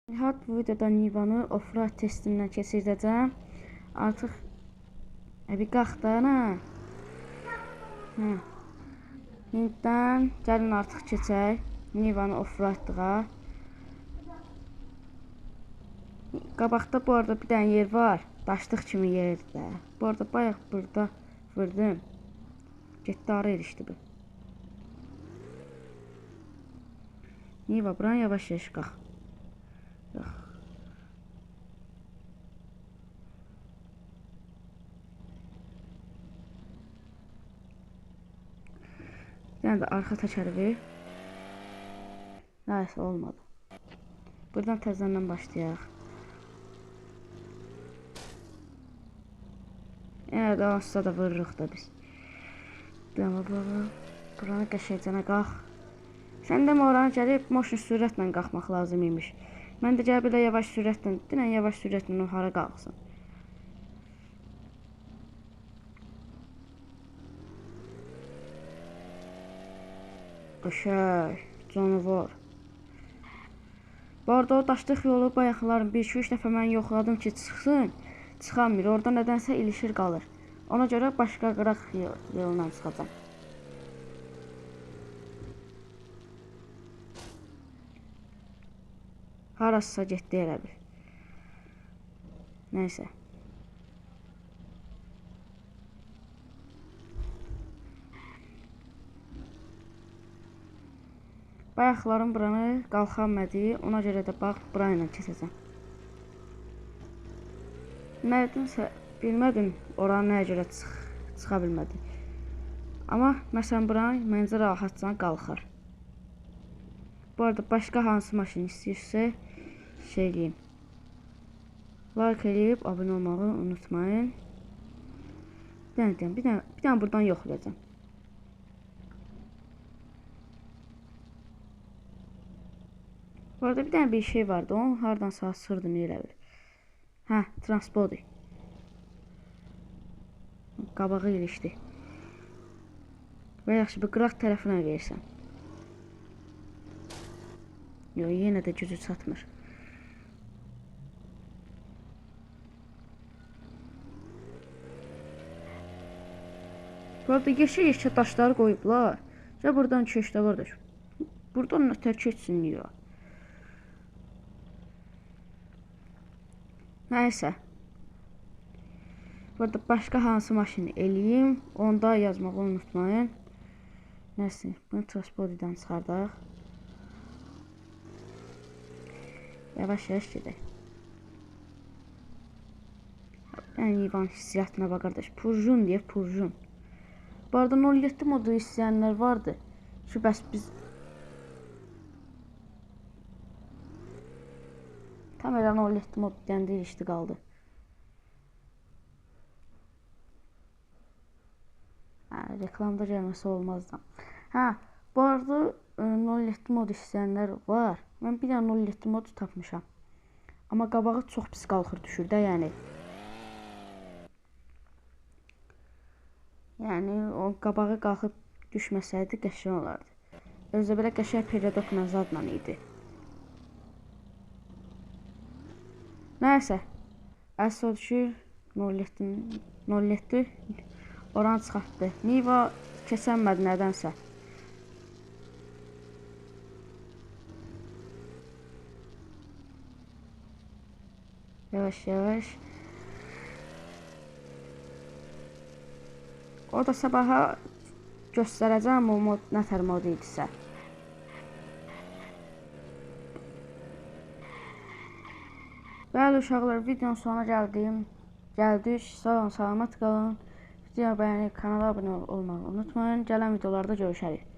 Bu videoda Nivanı offroad testindən keçirdəcəm. Artıq bir qalx da ana. İndidən gəlin artıq keçək Nivanı offroadlığa. Qabaqda bu arada bir dənə yer var. Daşlıq kimi yerdə. Bu arada bayaq burada vurdum. Getdi ara erişdi bu. Niva buran yavaş qalx. Yəni də arxa təkəri ver. Nəysə olmadı. Buradan təzədən başlayaq. Yəni də onsuz da vururuq da biz. Buranı qəşəngcənə qalx. Sən demə oranı gəlib motion sürətlə qalxmaq lazım imiş. Mən də gəlib elə yavaş sürətlə, dinən yavaş sürətlə o hara qalxsın. Qəşəng, canavar. Bu arada o daşlıq yolu bayaqların 1-2-3 dəfə mən yoxladım ki çıxsın. Çıxamır, orada nədənsə ilişir qalır. Ona görə başqa qıraq yolundan çıxacam. Harasısa getdi elə bil. Nəysə. Bayaqlarım buranı qalxamadı, ona görə də bax burayla keçəcəm. Nədənsə bilmədim oranı nəyə görə çıxa bilmədi. Amma məsələn buranı məncə rahatca qalxar. Bu arada başqa hansı maşın istəyirsə şey edeyim. Like eləyib abunə olmağı unutmayın. Bir dənə buradan yoxlayacağım. Bu arada bir dənə bir şey vardı, onu hardansa sırdım elə bil. Transport. Qabağı ilişdi. Və yaxşı, bu qıraq tərəfinə versən. Yox, yenə də gücü çatmır. Bu arada yeşə daşları qoyublar. Ya buradan köşdə var da. Buradan nətər keçsin ya. Nəysə. Burada başqa hansı maşını eləyim. Onda yazmağı unutmayın. Nəysə. Bunu transportdan çıxardaq. Yavaş-yavaş gedək. Yəni Nivan hissiyatına bax qardaş. Purjun deyə purjun. Bu arada 07 modu istəyənlər vardı. Şu bəs biz tam elə 07 mod deyəndə ilişdi qaldı. Reklamda gəlməsi olmazdı. Bu arada 07 mod istəyənlər var. Mən bir dənə 07 mod tapmışam. Amma qabağı çox pis qalxır düşür də yəni. Yəni o qabağı qalxıb düşməsəydi qəşəng olardı. Özdə belə qəşəng periodokla zadla idi. Nəysə. Əsl odur ki 07 oranı çıxartdı. Niva keçənmədi nədənsə. Yavaş-yavaş. O da sabaha göstərəcəm o mod nətər mod idisə. Bəli uşaqlar, videonun sonuna gəldik. Sağ olun, salamat qalın. Videoya bəyənib kanala abunə olmağı unutmayın. Gələn videolarda görüşərik.